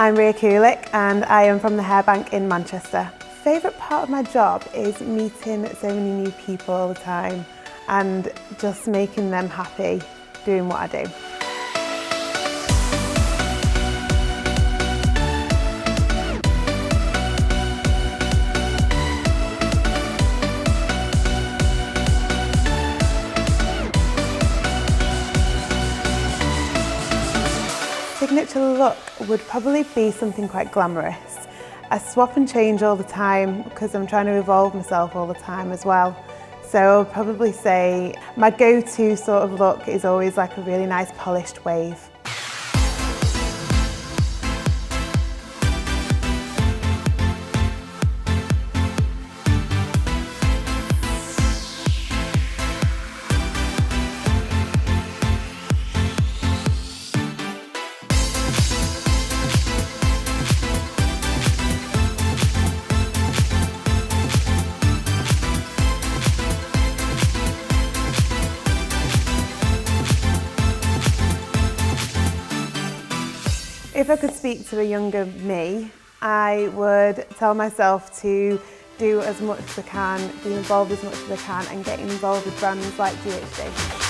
I'm Ria Kulik and I am from the Hair Bank in Manchester. Favourite part of my job is meeting so many new people all the time and just making them happy doing what I do. Signature look would probably be something quite glamorous. I swap and change all the time because I'm trying to evolve myself all the time as well. So I'll probably say my go-to sort of look is always like a really nice polished wave. If I could speak to a younger me, I would tell myself to do as much as I can, be involved as much as I can and get involved with brands like GHD.